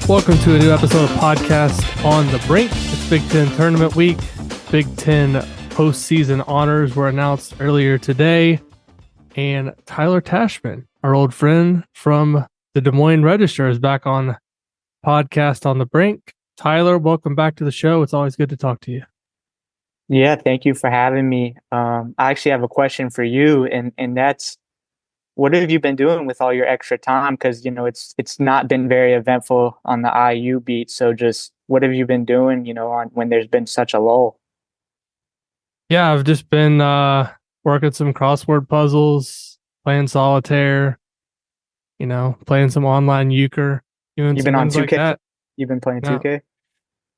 Welcome to a new episode of Podcast on the Brink. It's Big Ten Tournament Week. Big Ten postseason honors were announced earlier today. And Tyler Tachman, our old friend from the Des Moines Register, is back on Podcast on the Brink. Tyler, welcome back to the show. It's always good to talk to you. Yeah, thank you for having me. I actually have a question for you, and that's, what have you been doing with all your extra time? Because it's not been very eventful on the IU beat. So just what have you been doing? On when there's been such a lull. Yeah, I've just been working some crossword puzzles, playing solitaire, playing some online euchre, doing You've some been on things like 2K. that. You've been playing No, 2K. no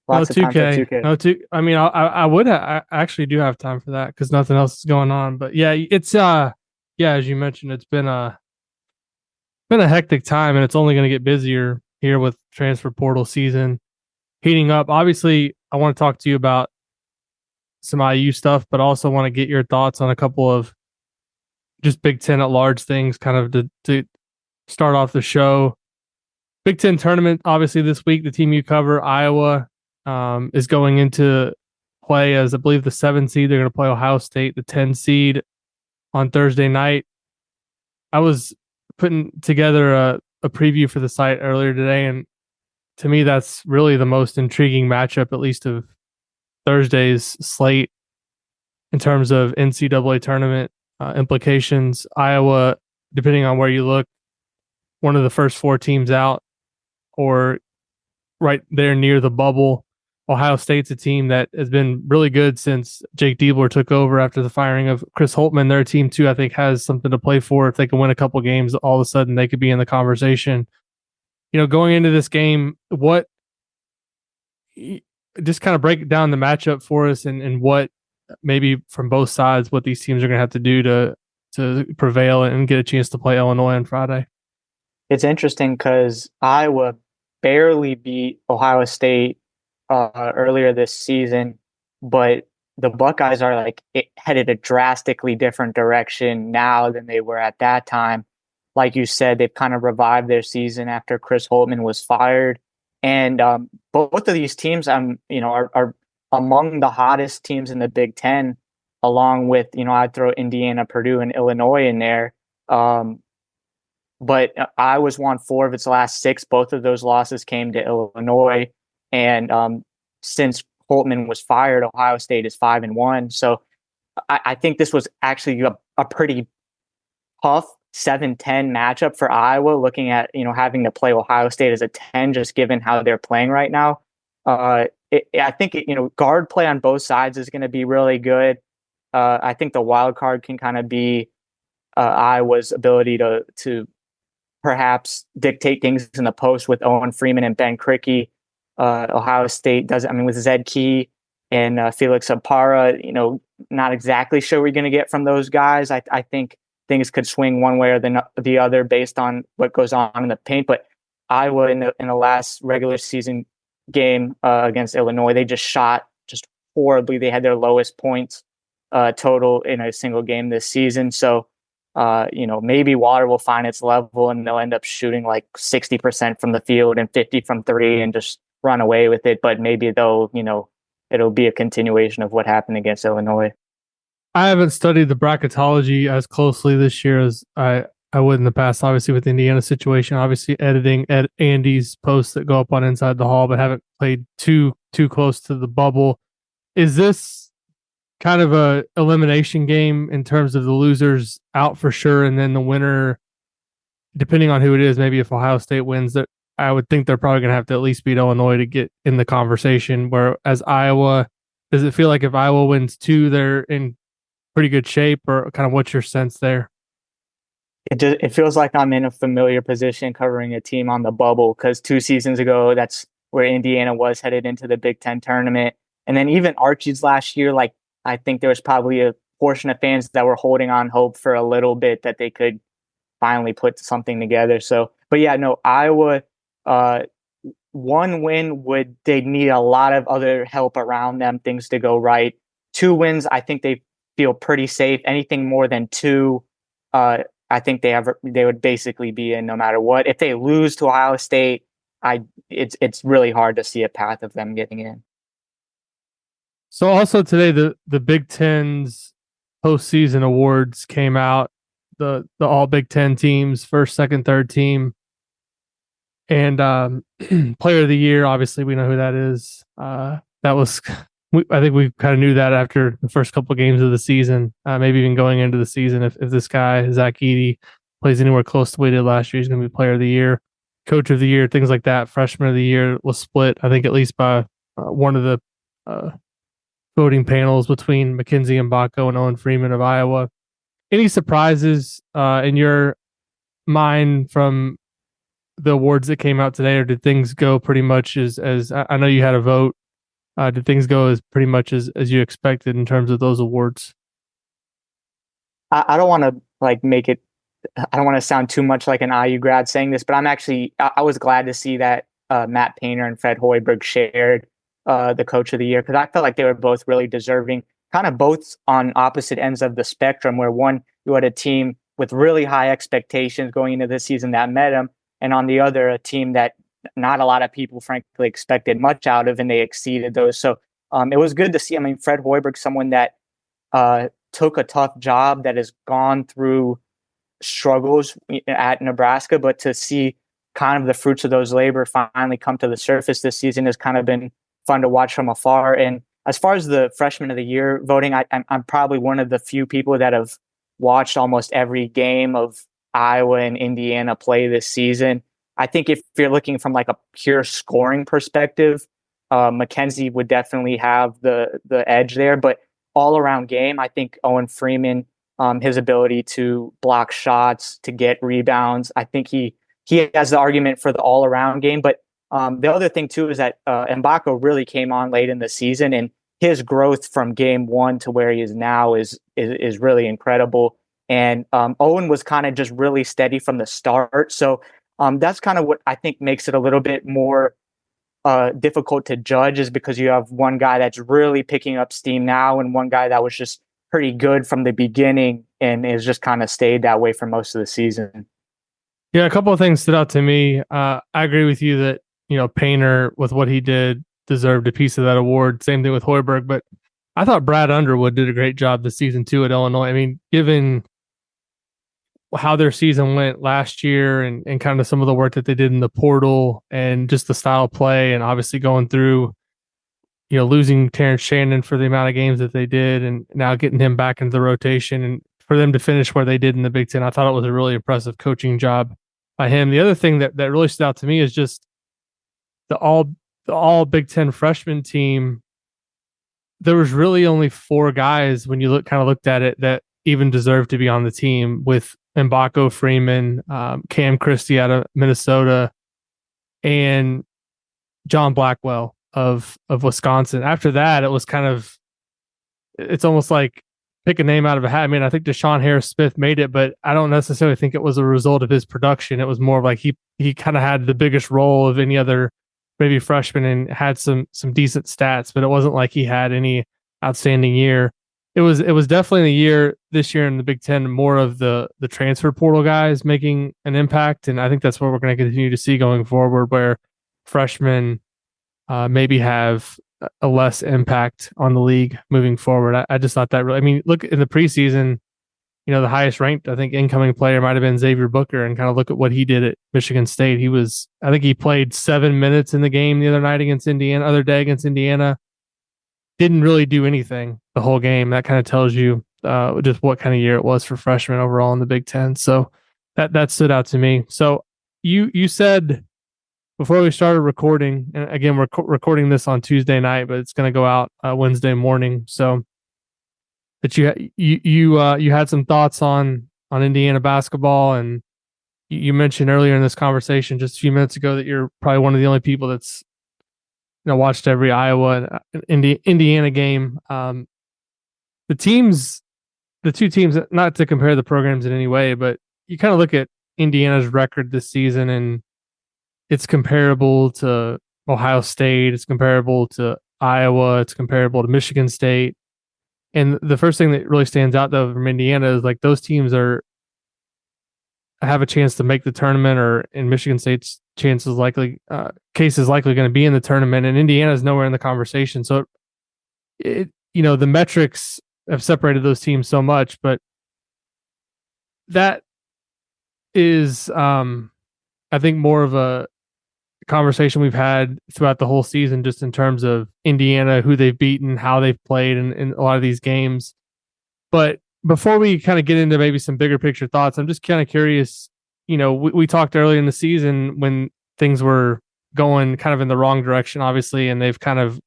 Lots of time for 2K, 2K. no two. I mean, I would I actually do have time for that because nothing else is going on. But yeah, it's as you mentioned, it's been a hectic time, and it's only going to get busier here with transfer portal season heating up. Obviously, I want to talk to you about some IU stuff, but also want to get your thoughts on a couple of just Big Ten at large things, kind of to start off the show. Big Ten tournament, obviously this week, the team you cover, Iowa, is going into play as, I believe, the 7 seed. They're going to play Ohio State, the 10 seed, on Thursday night. I was putting together a preview for the site earlier today, and to me, that's really the most intriguing matchup, at least of Thursday's slate in terms of NCAA tournament implications. Iowa, depending on where you look, one of the first 4 teams out or right there near the bubble. Ohio State's a team that has been really good since Jake Diebler took over after the firing of Chris Holtmann. Their team, too, I think, has something to play for. If they can win a couple games, all of a sudden they could be in the conversation. Going into this game, just kind of break down the matchup for us and what maybe from both sides, what these teams are going to have to do to prevail and get a chance to play Illinois on Friday. It's interesting because Iowa barely beat Ohio State earlier this season, but the Buckeyes are headed a drastically different direction now than they were at that time. Like you said, they've kind of revived their season after Chris Holtmann was fired, and both of these teams, are among the hottest teams in the Big Ten, along with I'd throw Indiana, Purdue, and Illinois in there. But Iowa's won 4 of its last 6. Both of those losses came to Illinois. And since Holtmann was fired, Ohio State is 5-1. So I think this was actually a pretty tough 7-10 matchup for Iowa, looking at, having to play Ohio State as a 10, just given how they're playing right now. I think, guard play on both sides is going to be really good. I think the wild card can kind of be Iowa's ability to perhaps dictate things in the post with Owen Freeman and Ben Krikke. Ohio State with Zed Key and Felix Apara, not exactly sure what you're going to get from those guys. I think things could swing one way or the other based on what goes on in the paint. But Iowa in the last regular season game against Illinois, they just shot just horribly. They had their lowest points total in a single game this season. So maybe water will find its level and they'll end up shooting like 60% from the field and 50 from 3 and just run away with it. But maybe it'll be a continuation of what happened against Illinois. I haven't studied the bracketology as closely this year as I would in the past, obviously with the Indiana situation, obviously editing Andy's posts that go up on Inside the Hall, but haven't played too close to the bubble. Is this kind of a elimination game in terms of the losers out for sure, and then the winner, depending on who it is, maybe if Ohio State wins, that I would think they're probably going to have to at least beat Illinois to get in the conversation. Whereas Iowa, does it feel like if Iowa wins 2, they're in pretty good shape, or kind of what's your sense there? It feels like I'm in a familiar position covering a team on the bubble, because 2 seasons ago, that's where Indiana was headed into the Big Ten tournament. And then even Archie's last year, I think there was probably a portion of fans that were holding on hope for a little bit that they could finally put something together. So, but yeah, no, Iowa, 1 win they'd need a lot of other help around them, things to go right. 2 wins, I think they feel pretty safe. Anything more than 2, I think they would basically be in no matter what. If they lose to Ohio State, it's really hard to see a path of them getting in. So also today, the Big Ten's postseason awards came out. The all Big Ten teams, first, second, third team, and player of the year. Obviously, we know who that is. That was, I think we kind of knew that after the first couple of games of the season, maybe even going into the season. If this guy Zach Edey plays anywhere close to what he did last year, he's going to be player of the year, coach of the year, things like that. Freshman of the year was split, I think, at least by one of the voting panels between Mackenzie Mbako and Owen Freeman of Iowa. Any surprises in your mind from the awards that came out today, or did things go pretty much as I know you had a vote? Did things go as pretty much as you expected in terms of those awards? I don't want to make it. I don't want to sound too much like an IU grad saying this, but I was glad to see that Matt Painter and Fred Hoiberg shared the coach of the year, because I felt like they were both really deserving, kind of both on opposite ends of the spectrum, where one, you had a team with really high expectations going into this season that met them, and on the other, a team that not a lot of people frankly expected much out of, and they exceeded those. So it was good to see. I mean, Fred Hoiberg, someone that took a tough job, that has gone through struggles at Nebraska, but to see kind of the fruits of those labor finally come to the surface this season has kind of been fun to watch from afar. And as far as the freshman of the year voting, I'm probably one of the few people that have watched almost every game of Iowa and Indiana play this season. I think if you're looking from a pure scoring perspective, Mackenzie would definitely have the edge there. But all around game, I think Owen Freeman, his ability to block shots, to get rebounds, I think he has the argument for the all around game. But the other thing too is that Mbako really came on late in the season, and his growth from game one to where he is now is really incredible. And Owen was kind of just really steady from the start. So that's kind of what I think makes it a little bit more difficult to judge, is because you have one guy that's really picking up steam now and one guy that was just pretty good from the beginning and has just kind of stayed that way for most of the season. Yeah, a couple of things stood out to me. I agree with you that, Painter, with what he did, deserved a piece of that award. Same thing with Hoiberg, but I thought Brad Underwood did a great job this season too at Illinois. I mean, given how their season went last year and kind of some of the work that they did in the portal and just the style of play, and obviously going through, losing Terrence Shannon for the amount of games that they did, and now getting him back into the rotation, and for them to finish where they did in the Big Ten, I thought it was a really impressive coaching job by him. The other thing that really stood out to me is just the all Big Ten freshman team. There was really only 4 guys when you looked at it that even deserved to be on the team, with Mbako, Freeman, Cam Christie out of Minnesota, and John Blackwell of Wisconsin. After that, it was it's almost like pick a name out of a hat. I mean, I think Deshaun Harris-Smith made it, but I don't necessarily think it was a result of his production. It was more like he kind of had the biggest role of any other maybe freshman and had some decent stats, but it wasn't like he had any outstanding year. It was definitely the year this year in the Big Ten, more of the transfer portal guys making an impact, and I think that's what we're going to continue to see going forward, where freshmen maybe have a less impact on the league moving forward. I just thought that really. I mean, look in the preseason, the highest ranked I think incoming player might have been Xavier Booker, and kind of look at what he did at Michigan State. I think he played 7 minutes in the game the other day against Indiana. Didn't really do anything the whole game. That kind of tells you just what kind of year it was for freshmen overall in the Big Ten. So that stood out to me. So you said before we started recording, and again, we're recording this on Tuesday night, but it's going to go out Wednesday morning. So that you had some thoughts on Indiana basketball, and you mentioned earlier in this conversation just a few minutes ago that you're probably one of the only people that's watched every Iowa and Indiana game. The two teams, not to compare the programs in any way, but you kind of look at Indiana's record this season, and it's comparable to Ohio State. It's comparable to Iowa. It's comparable to Michigan State. And the first thing that really stands out, though, from Indiana is those teams are have a chance to make the tournament, or in Michigan State's chances likely case is likely going to be in the tournament, and Indiana is nowhere in the conversation. So the metrics have separated those teams so much, but that is I think more of a conversation we've had throughout the whole season, just in terms of Indiana, who they've beaten, how they've played in a lot of these games. But before we kind of get into maybe some bigger picture thoughts, I'm just kind of curious. We talked earlier in the season when things were going kind of in the wrong direction, obviously, and they've kind of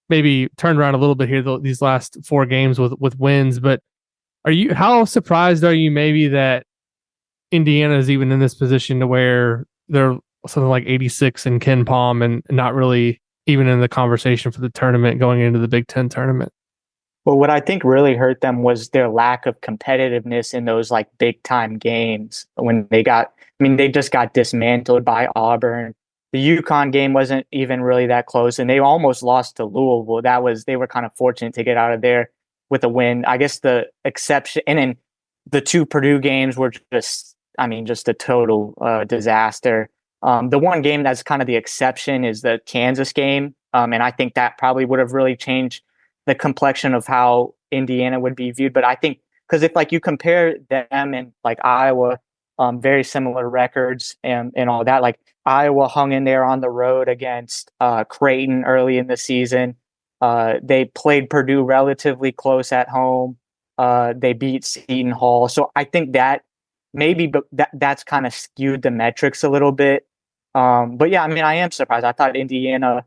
maybe turned around a little bit here these last 4 games with wins. But how surprised are you maybe that Indiana is even in this position to where they're something like 86 in Ken Palm and not really even in the conversation for the tournament going into the Big Ten tournament? Well, what I think really hurt them was their lack of competitiveness in those like big time games when they just got dismantled by Auburn. The UConn game wasn't even really that close, and they almost lost to Louisville. They were kind of fortunate to get out of there with a win. I guess the exception, and then the 2 Purdue games were just a total disaster. The one game that's kind of the exception is the Kansas game, and I think that probably would have really changed the complexion of how Indiana would be viewed. But I think because if like you compare them and like Iowa, very similar records and all that, like Iowa hung in there on the road against Creighton early in the season. They played Purdue relatively close at home. They beat Seton Hall. So I think that maybe that's kind of skewed the metrics a little bit. But yeah, I am surprised. I thought Indiana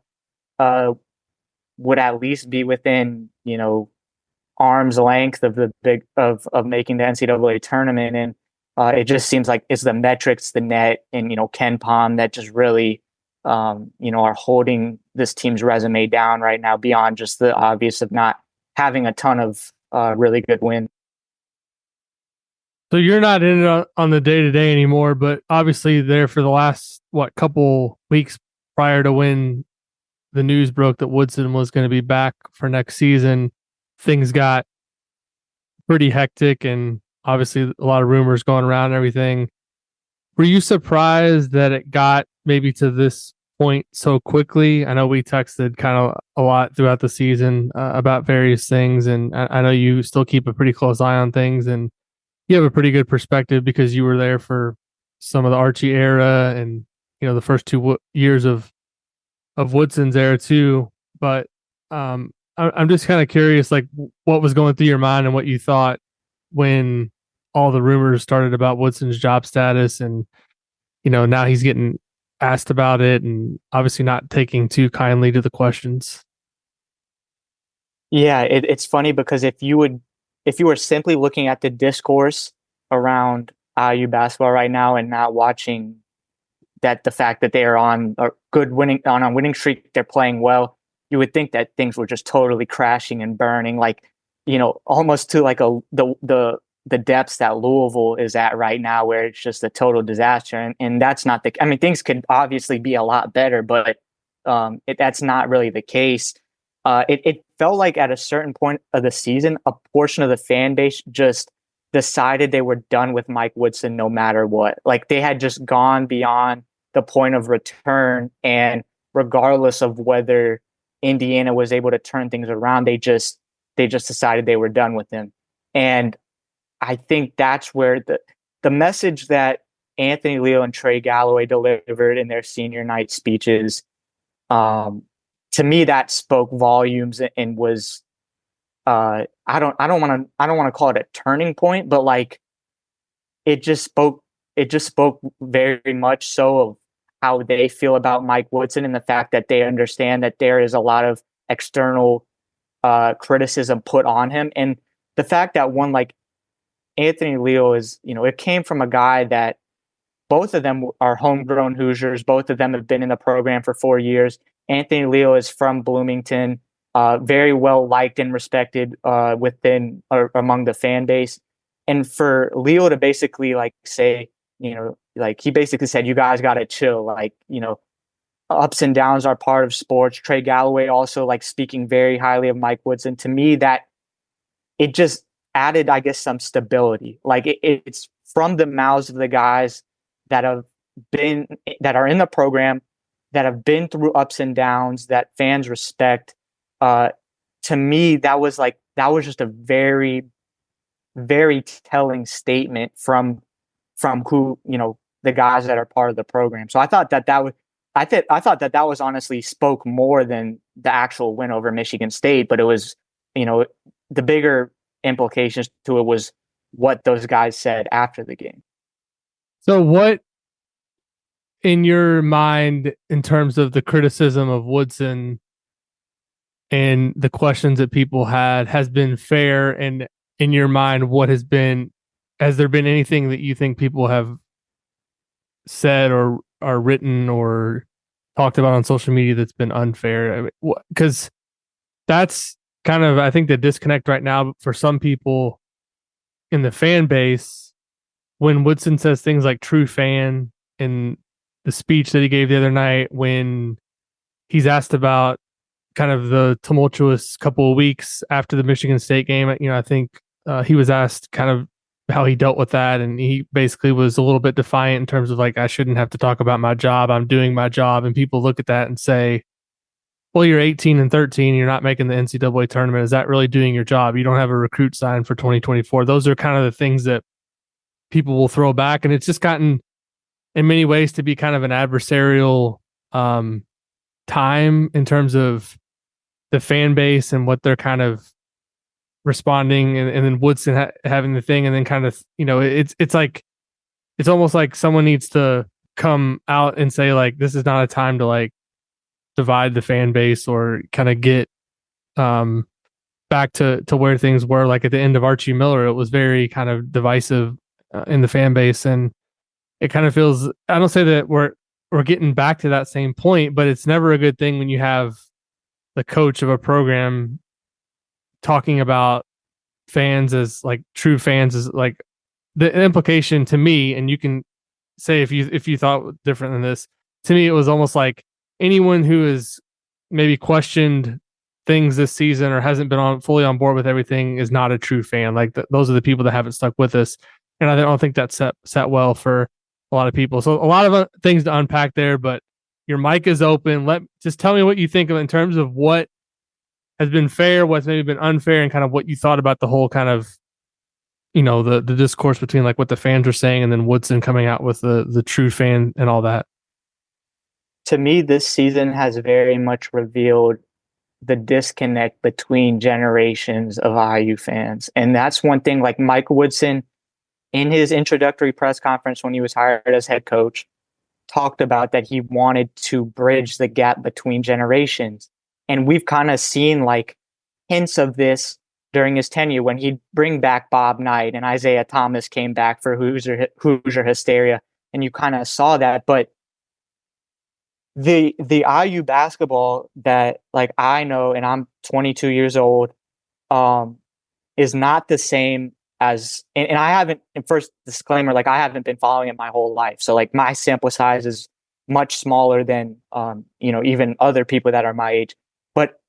would at least be within, arm's length of the of making the NCAA tournament. And it just seems like it's the metrics, the net, and, Ken Palm that just really, are holding this team's resume down right now beyond just the obvious of not having a ton of really good wins. So you're not in it on the day-to-day anymore, but obviously there for the last, couple weeks prior to when the news broke that Woodson was going to be back for next season, things got pretty hectic and obviously a lot of rumors going around and everything. Were you surprised that it got maybe to this point so quickly? I know we texted kind of a lot throughout the season about various things, and I know you still keep a pretty close eye on things, and you have a pretty good perspective because you were there for some of the Archie era and, the first 2 years of Woodson's era too. But I'm just kind of curious, like what was going through your mind and what you thought when all the rumors started about Woodson's job status, and now he's getting asked about it and obviously not taking too kindly to the questions. Yeah, it's funny because if you were simply looking at the discourse around IU basketball right now and not watching the fact that they are on a winning streak, they're playing well, you would think that things were just totally crashing and burning, like, almost to like the depths that Louisville is at right now, where it's just a total disaster. And that's not things could obviously be a lot better, but that's not really the case. It felt like at a certain point of the season, a portion of the fan base just decided they were done with Mike Woodson no matter what. Like they had just gone beyond the point of return, and regardless of whether Indiana was able to turn things around, they just decided they were done with him. And I think that's where the message that Anthony Leo and Trey Galloway delivered in their senior night speeches, to me, that spoke volumes and was I don't want to call it a turning point, but like it just spoke very much so of how they feel about Mike Woodson and the fact that they understand that there is a lot of external criticism put on him, and the fact that one like Anthony Leo is, it came from a guy that both of them are homegrown Hoosiers. Both of them have been in the program for 4 years. Anthony Leo is from Bloomington, very well liked and respected within or among the fan base. And for Leo to basically like say, like he basically said, you guys got to chill. Like, ups and downs are part of sports. Trey Galloway also like speaking very highly of Mike Woodson. To me, that it just added, I guess, some stability. Like it's from the mouths of the guys that are in the program, that have been through ups and downs, that fans respect. To me, that was just a very, very telling statement from who, the guys that are part of the program. So I thought that was honestly spoke more than the actual win over Michigan State, but it was, the bigger implications to it was what those guys said after the game. So what, in your mind, in terms of the criticism of Woodson and the questions that people had, has been fair? And in your mind, has there been anything that you think people have said or written or talked about on social media that's been unfair? Because that's kind of, I think, the disconnect right now for some people in the fan base. When Woodson says things like true fan in the speech that he gave the other night, when he's asked about kind of the tumultuous couple of weeks after the Michigan State game, I think he was asked kind of how he dealt with that, and he basically was a little bit defiant in terms of like, I shouldn't have to talk about my job. I'm doing my job. And people look at that and say, well, you're 18-13. You're not making the NCAA tournament. Is that really doing your job? You don't have a recruit signed for 2024. Those are kind of the things that people will throw back. And it's just gotten, in many ways, to be kind of an adversarial time in terms of the fan base and what they're kind of responding, and then Woodson having the thing, and then kind of, it's almost like someone needs to come out and say, like, this is not a time to like divide the fan base or kind of get back to where things were. Like at the end of Archie Miller, it was very kind of divisive in the fan base, and it kind of feels, I don't say that we're getting back to that same point, but it's never a good thing when you have the coach of a program talking about fans as like true fans, is like the implication to me, and you can say if you thought different than this. To me, it was almost like anyone who has maybe questioned things this season or hasn't been fully on board with everything is not a true fan. Like those are the people that haven't stuck with us, and I don't think that set well for a lot of people. So a lot of things to unpack there, but your mic is open. Just tell me what you think of in terms of what has been fair, what's maybe been unfair, and kind of what you thought about the whole kind of, the discourse between like what the fans were saying and then Woodson coming out with the true fan and all that. To me, this season has very much revealed the disconnect between generations of IU fans. And that's one thing, like Mike Woodson, in his introductory press conference when he was hired as head coach, talked about that he wanted to bridge the gap between generations. And we've kind of seen like hints of this during his tenure when he'd bring back Bob Knight and Isaiah Thomas came back for Hoosier Hysteria. And you kind of saw that. But the IU basketball that like I know, and I'm 22 years old, is not the same as, and I haven't, and first disclaimer, like I haven't been following it my whole life. So like my sample size is much smaller than, even other people that are my age, but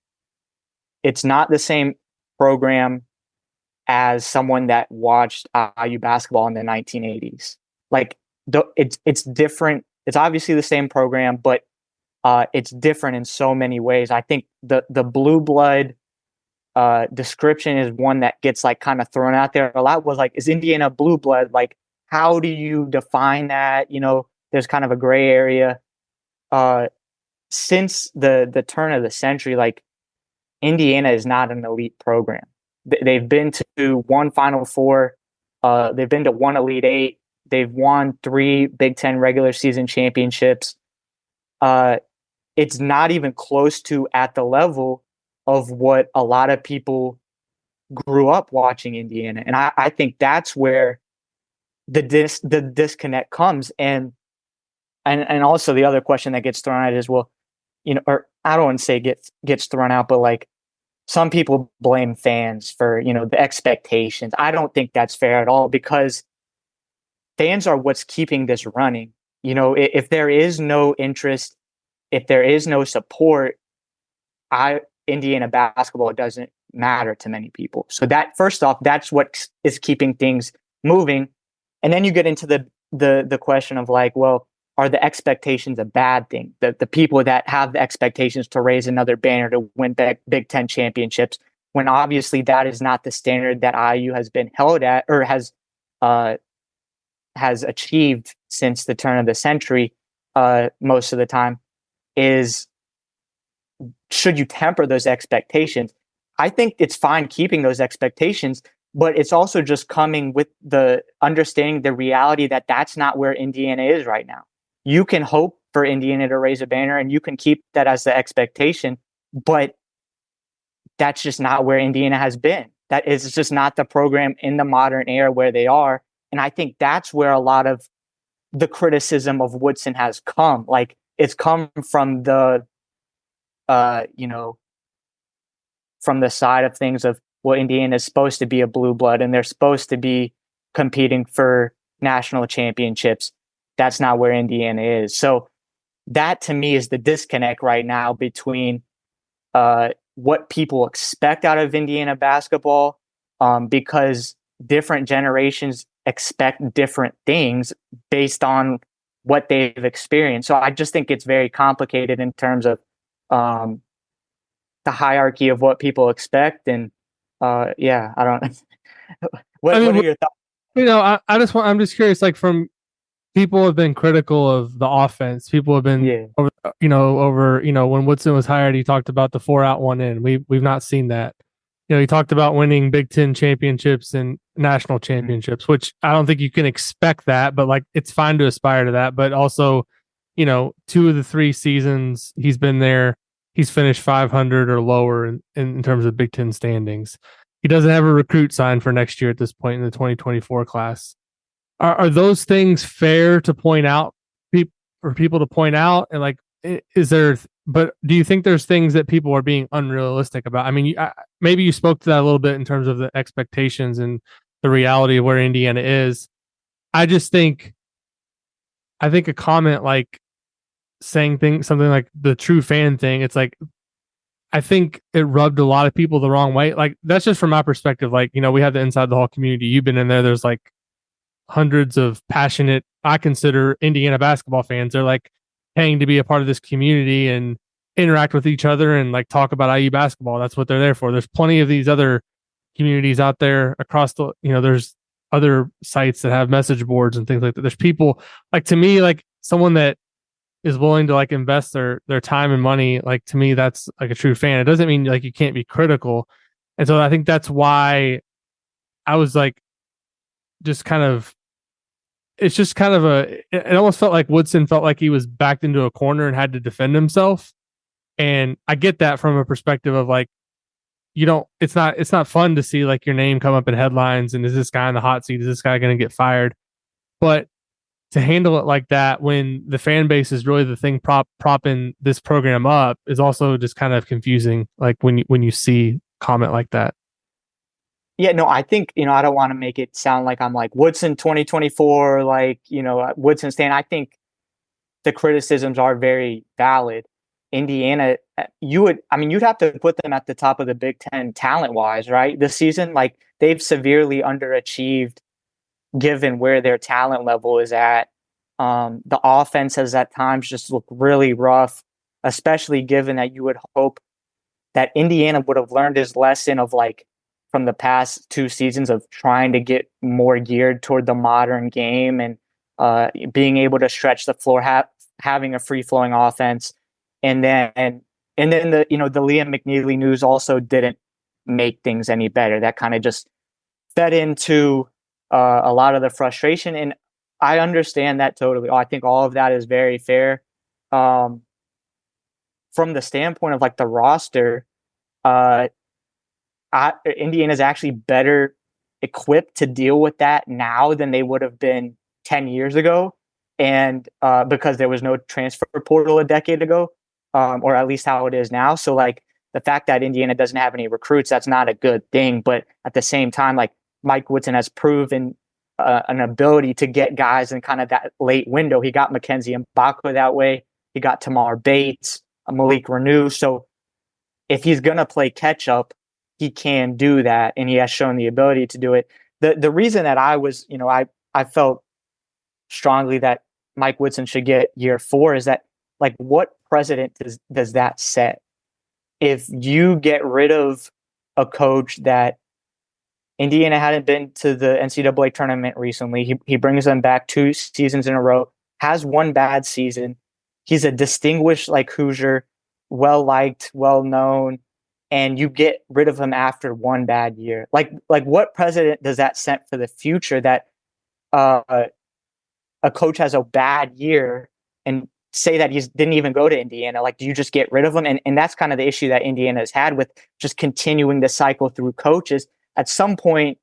it's not the same program as someone that watched IU basketball in the 1980s. Like it's different. It's obviously the same program, but it's different in so many ways. I think the blue blood description is one that gets like kind of thrown out there a lot. Was like, is Indiana blue blood? Like, how do you define that? There's kind of a gray area. Since the turn of the century, like Indiana is not an elite program. They've been to one Final Four. They've been to one Elite Eight. They've won 3 Big Ten regular season championships. It's not even close to at the level of what a lot of people grew up watching Indiana. And I think that's where the disconnect comes. And also the other question that gets thrown out is, well, or I don't want to say gets thrown out, but like some people blame fans for, the expectations. I don't think that's fair at all, because fans are what's keeping this running. If there is no interest, if there is no support, Indiana basketball doesn't matter to many people. So that, first off, that's what is keeping things moving. And then you get into the question of like, well, are the expectations a bad thing? The people that have the expectations to raise another banner to win Big Ten championships, when obviously that is not the standard that IU has been held at or has achieved since the turn of the century, most of the time, is should you temper those expectations? I think it's fine keeping those expectations, but it's also just coming with the understanding the reality that that's not where Indiana is right now. You can hope for Indiana to raise a banner and you can keep that as the expectation, but that's just not where Indiana has been. That is just not the program in the modern era where they are. And I think that's where a lot of the criticism of Woodson has come. Like, it's come from the, from the side of things of, well, Indiana is supposed to be a blue blood and they're supposed to be competing for national championships. That's not where Indiana is. So that to me is the disconnect right now between what people expect out of Indiana basketball, because different generations expect different things based on what they've experienced. So I just think it's very complicated in terms of the hierarchy of what people expect. And I don't. What are your thoughts? I'm just curious. Like, from people have been critical of the offense. People have been over when Woodson was hired, he talked about the 4 out 1 in. We've not seen that. He talked about winning Big Ten championships and national championships, which I don't think you can expect that, but like, it's fine to aspire to that. But also, 2 of the 3 seasons he's been there, he's finished 500 or lower in terms of Big Ten standings. He doesn't have a recruit signed for next year at this point in the 2024 class. Are those things fair to point out, for people to point out? And like, but do you think there's things that people are being unrealistic about? I mean, maybe you spoke to that a little bit in terms of the expectations and the reality of where Indiana is. I think a comment like saying something like the true fan thing, it's like, I think it rubbed a lot of people the wrong way. Like, that's just from my perspective. Like, we have the Inside the Hall community. You've been in there. There's like hundreds of passionate, I consider, Indiana basketball fans. They're like paying to be a part of this community and interact with each other and like talk about IU basketball. That's what they're there for. There's plenty of these other communities out there across the, there's other sites that have message boards and things like that. There's people, like, to me, like someone that is willing to like invest their time and money. Like, to me, that's like a true fan. It doesn't mean like you can't be critical. And so I think that's why I was like, it's just kind of it almost felt like Woodson felt like he was backed into a corner and had to defend himself. And I get that from a perspective of like, it's not fun to see like your name come up in headlines and is this guy in the hot seat? Is this guy going to get fired? But to handle it like that when the fan base is really the thing propping this program up is also just kind of confusing. Like when you see comment like that. Yeah, no, I think, I don't want to make it sound like I'm like Woodson 2024, like, Woodson stan. I think the criticisms are very valid. Indiana, you'd have to put them at the top of the Big Ten talent wise, right? This season, like, they've severely underachieved given where their talent level is at. The offense has at times just looked really rough, especially given that you would hope that Indiana would have learned his lesson of like, from the past 2 seasons of trying to get more geared toward the modern game and being able to stretch the floor, having a free flowing offense. And then the Liam McNeely news also didn't make things any better. That kind of just fed into a lot of the frustration. And I understand that totally. I think all of that is very fair. From the standpoint of like the roster, Indiana's actually better equipped to deal with that now than they would have been 10 years ago. And because there was no transfer portal a decade ago, or at least how it is now. So like the fact that Indiana doesn't have any recruits, that's not a good thing. But at the same time, like Mike Woodson has proven an ability to get guys in kind of that late window. He got Mackenzie Mbakwe that way. He got Tamar Bates, Malik Renew. So if he's going to play catch up, he can do that, and he has shown the ability to do it. The reason that I was, I felt strongly that Mike Woodson should get year 4 is that, like, what precedent does that set? If you get rid of a coach that Indiana hadn't been to the NCAA tournament recently, he brings them back 2 seasons in a row, has one bad season. He's a distinguished, like, Hoosier, well liked, well known, and you get rid of him after one bad year. Like what precedent does that set for the future that uh, a coach has a bad year and say that he didn't even go to Indiana? Like, do you just get rid of him? And that's kind of the issue that Indiana has had with just continuing the cycle through coaches. At some point,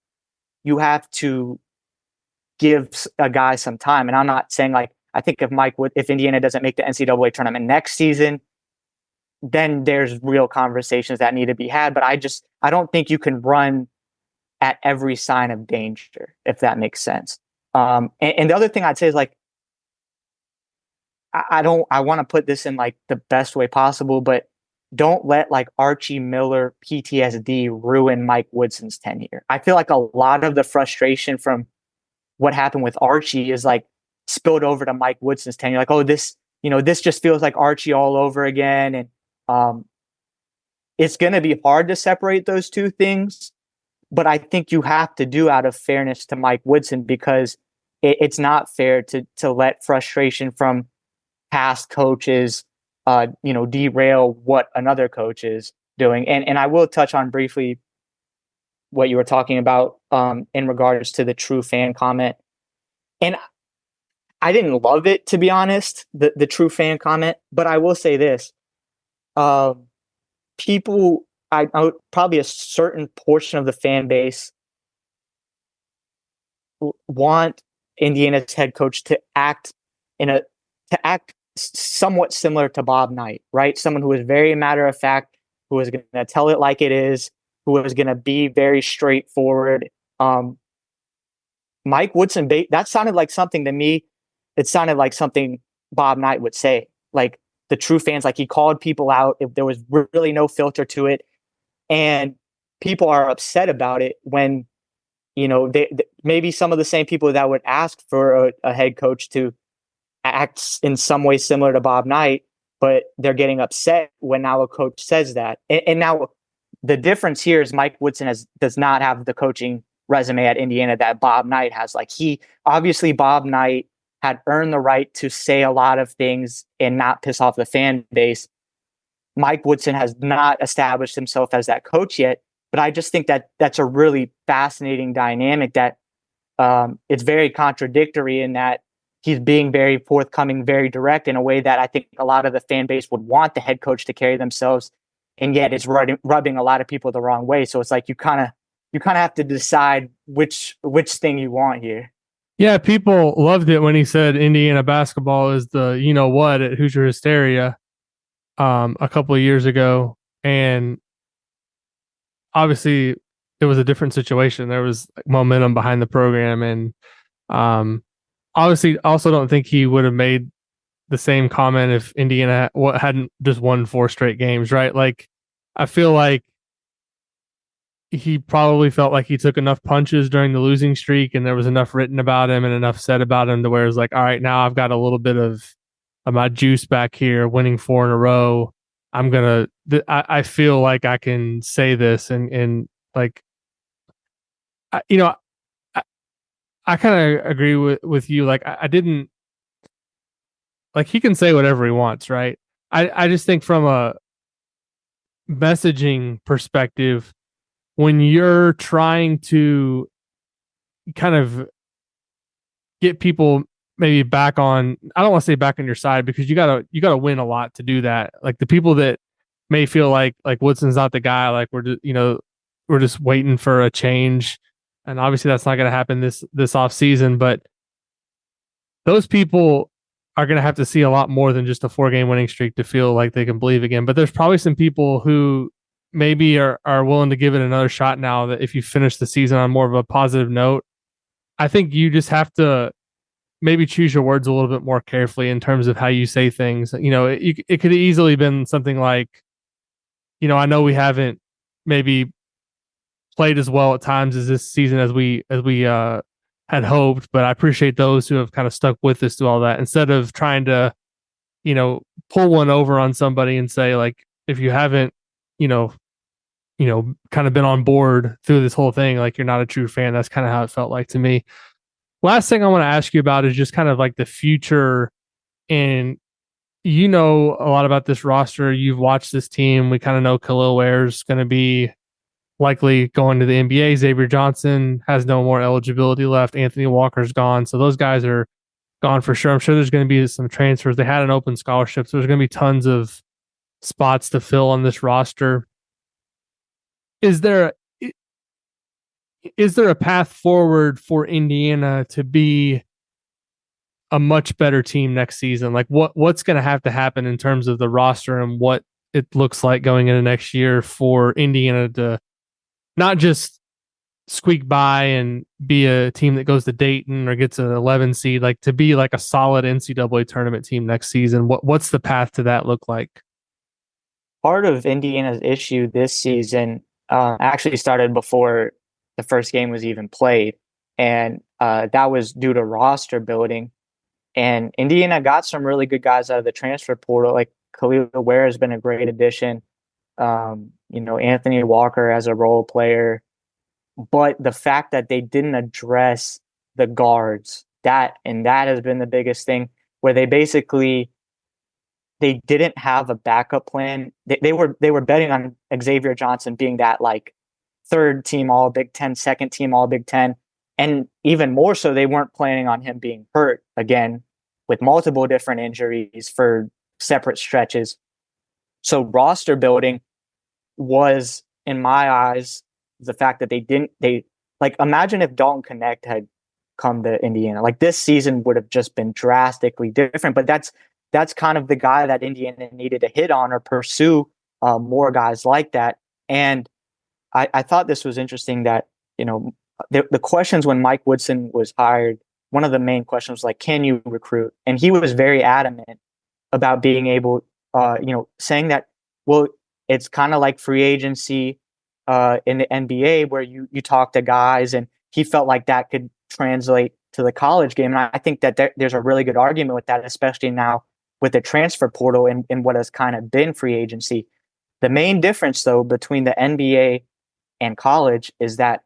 you have to give a guy some time. And I'm not saying, like, I think if Indiana doesn't make the NCAA tournament next season, then there's real conversations that need to be had. But I don't think you can run at every sign of danger, if that makes sense. And the other thing I'd say is, like, I want to put this in, like, the best way possible, but don't let, like, Archie Miller PTSD ruin Mike Woodson's tenure. I feel like a lot of the frustration from what happened with Archie is, like, spilled over to Mike Woodson's tenure. Like, oh, this just feels like Archie all over again. And it's going to be hard to separate those two things, but I think you have to do out of fairness to Mike Woodson, because it's not fair to let frustration from past coaches derail what another coach is doing. And I will touch on briefly what you were talking about in regards to the true fan comment. And I didn't love it, to be honest, the true fan comment, but I will say this. People, probably a certain portion of the fan base want Indiana's head coach to act somewhat similar to Bob Knight, right? Someone who is very matter of fact, who is going to tell it like it is, who is going to be very straightforward. Mike Woodson, that sounded like something to me. It sounded like something Bob Knight would say. Like, the true fans, like, he called people out if there was really no filter to it. And people are upset about it when, they maybe some of the same people that would ask for a head coach to act in some way similar to Bob Knight, but they're getting upset when now a coach says that. And now the difference here is Mike Woodson does not have the coaching resume at Indiana that Bob Knight has. Like, Bob Knight had earned the right to say a lot of things and not piss off the fan base. Mike Woodson has not established himself as that coach yet, but I just think that that's a really fascinating dynamic that it's very contradictory in that he's being very forthcoming, very direct in a way that I think a lot of the fan base would want the head coach to carry themselves, and yet it's rubbing a lot of people the wrong way. So it's like you kind of have to decide which thing you want here. Yeah, people loved it when he said Indiana basketball is the what at Hoosier Hysteria a couple of years ago, and obviously it was a different situation. There was, like, momentum behind the program, and obviously also don't think he would have made the same comment if Indiana hadn't just won 4 straight games, right? Like, I feel like he probably felt like he took enough punches during the losing streak, and there was enough written about him and enough said about him to where it's like, all right, now I've got a little bit of my juice back here, winning 4 in a row. I feel like I can say this and like, I kind of agree with you. Like, I didn't, like, he can say whatever he wants, right? I just think from a messaging perspective, when you're trying to kind of get people maybe back on, I don't want to say back on your side, because you gotta win a lot to do that. Like, the people that may feel like Woodson's not the guy, like, we're just waiting for a change, and obviously that's not going to happen this off season. But those people are going to have to see a lot more than just a 4-game winning streak to feel like they can believe again. But there's probably some people who maybe are willing to give it another shot now that if you finish the season on more of a positive note. I think you just have to maybe choose your words a little bit more carefully in terms of how you say things. It could have easily been something like, I know we haven't maybe played as well at times as this season as we had had hoped, but I appreciate those who have kind of stuck with us through all that instead of trying to, pull one over on somebody and say, like, if you haven't, you know, kind of been on board through this whole thing, like you're not a true fan. That's kind of how it felt like to me. Last thing I want to ask you about is just kind of like the future. And you know a lot about this roster. You've watched this team. We kind of know Khalil Ware's going to be likely going to the NBA. Xavier Johnson has no more eligibility left. Anthony Walker's gone. So those guys are gone for sure. I'm sure there's going to be some transfers. They had an open scholarship, so there's going to be tons of spots to fill on this roster. Is there a path forward for Indiana to be a much better team next season? Like what's going to have to happen in terms of the roster and what it looks like going into next year for Indiana to not just squeak by and be a team that goes to Dayton or gets an 11 seed, like to be like a solid NCAA tournament team next season? What's the path to that look like? Part of Indiana's issue this season actually started before the first game was even played, and that was due to roster building. And Indiana got some really good guys out of the transfer portal, like Khalil Ware has been a great addition. Anthony Walker as a role player. But the fact that they didn't address the guards, that has been the biggest thing, where they didn't have a backup plan. They were betting on Xavier Johnson being that like third team All Big Ten, second team All Big Ten, and even more so, they weren't planning on him being hurt again with multiple different injuries for separate stretches. So roster building was, in my eyes, the fact that imagine if Dalton Connect had come to Indiana. Like this season would have just been drastically different, but that's kind of the guy that Indiana needed to hit on or pursue more guys like that. And I thought this was interesting that, the questions when Mike Woodson was hired, one of the main questions was like, can you recruit? And he was very adamant about being able, saying that, well, it's kind of like free agency in the NBA where you talk to guys, and he felt like that could translate to the college game. And I think that there's a really good argument with that, especially now with the transfer portal and what has kind of been free agency. The main difference, though, between the NBA and college is that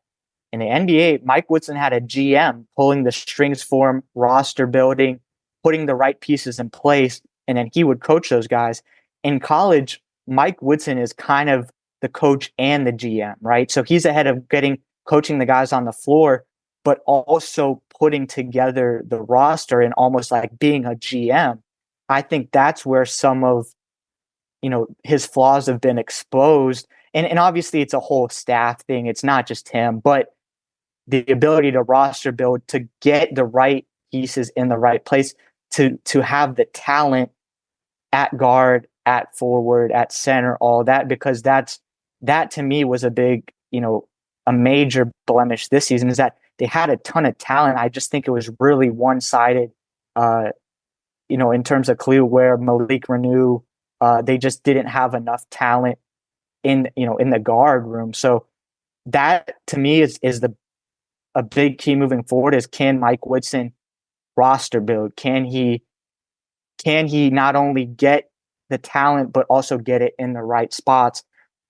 in the NBA, Mike Woodson had a GM pulling the strings for him, roster building, putting the right pieces in place, and then he would coach those guys. In college, Mike Woodson is kind of the coach and the GM, right? So he's ahead of coaching the guys on the floor, but also putting together the roster and almost like being a GM. I think that's where some of, his flaws have been exposed. And obviously it's a whole staff thing. It's not just him, but the ability to roster build, to get the right pieces in the right place, to have the talent at guard, at forward, at center, all that, because that to me was a big, a major blemish this season, is that they had a ton of talent. I just think it was really one-sided, in terms of Khalil Ware, Malik Renew. They just didn't have enough talent in the guard room. So that to me is a big key moving forward, is can Mike Woodson roster build? Can he not only get the talent, but also get it in the right spots?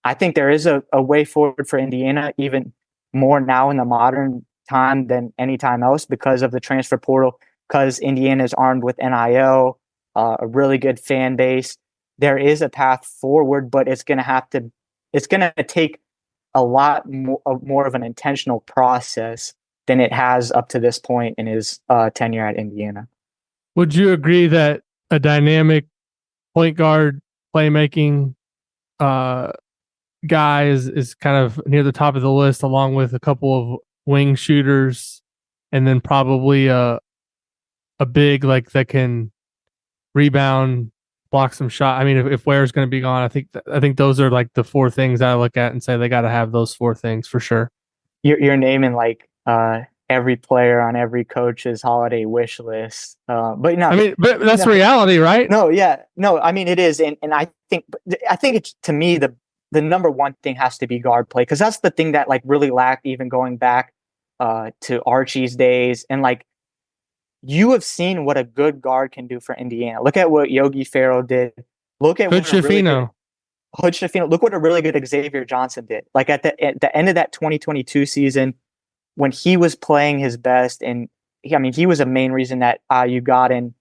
I think there is a way forward for Indiana, even more now in the modern time than any time else, because of the transfer portal, because Indiana is armed with NIL, a really good fan base. There is a path forward, but it's going to take a lot more of an intentional process than it has up to this point in his tenure at Indiana. Would you agree that a dynamic point guard playmaking guy is kind of near the top of the list, along with a couple of wing shooters, and then probably a big like that can rebound, block some shot? I mean, if Ware's going to be gone, I think those are like the four things I look at and say they got to have those four things for sure. You're naming like every player on every coach's holiday wish list, but no, I mean, but that's reality, right? No, yeah, no, I mean it is, and I think it's, to me, the number one thing has to be guard play, because that's the thing that like really lacked even going back to Archie's days, and like you have seen what a good guard can do for Indiana. Look at what Yogi Ferrell did. Look at Good what a really good Shafino. Hood Schifino. Look what a really good Xavier Johnson did. Like at the end of that 2022 season, when he was playing his best, and he was a main reason that IU got in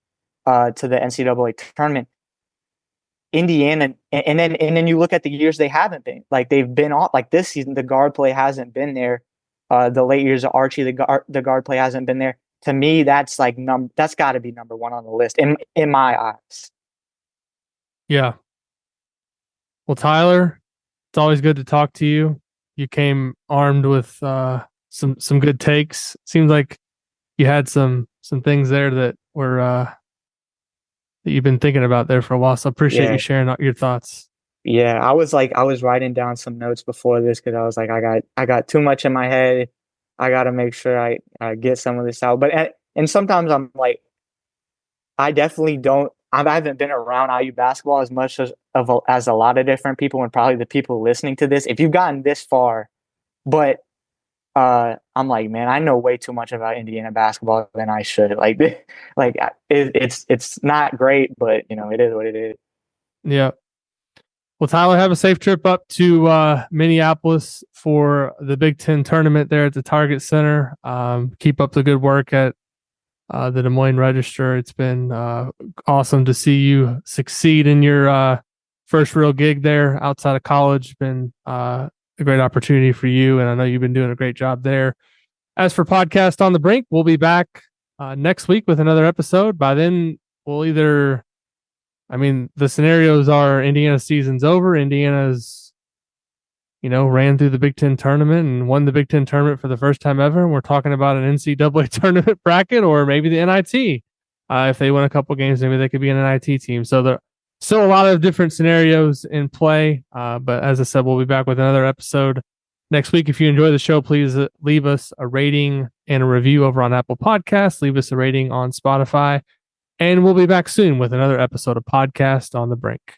to the NCAA tournament. Indiana, and then you look at the years they haven't been. Like they've been off. Like this season, the guard play hasn't been there. The late years of Archie, the guard play hasn't been there. To me, that's like that's got to be number one on the list in my eyes. Yeah. Well, Tyler, it's always good to talk to you. You came armed with some good takes. Seems like you had some things there that were that you've been thinking about there for a while. So I appreciate you sharing your thoughts. Yeah, I was writing down some notes before this because I was like, I got too much in my head. I got to make sure I get some of this out. But and sometimes I'm like, I definitely don't. I haven't been around IU basketball as much as a lot of different people, and probably the people listening to this. If you've gotten this far, but I'm like, man, I know way too much about Indiana basketball than I should. Like it's not great, but it is what it is. Yeah. Well, Tyler, have a safe trip up to Minneapolis for the Big Ten tournament there at the Target Center. Keep up the good work at the Des Moines Register. It's been awesome to see you succeed in your first real gig there outside of college. It's been a great opportunity for you, and I know you've been doing a great job there. As for Podcast on the Brink, we'll be back next week with another episode. By then, we'll either... the scenarios are Indiana season's over. Indiana's, ran through the Big Ten tournament and won the Big Ten tournament for the first time ever. And we're talking about an NCAA tournament bracket or maybe the NIT. If they win a couple games, maybe they could be an NIT team. So there are still a lot of different scenarios in play. But as I said, we'll be back with another episode next week. If you enjoy the show, please leave us a rating and a review over on Apple Podcasts. Leave us a rating on Spotify. And we'll be back soon with another episode of Podcast on the Brink.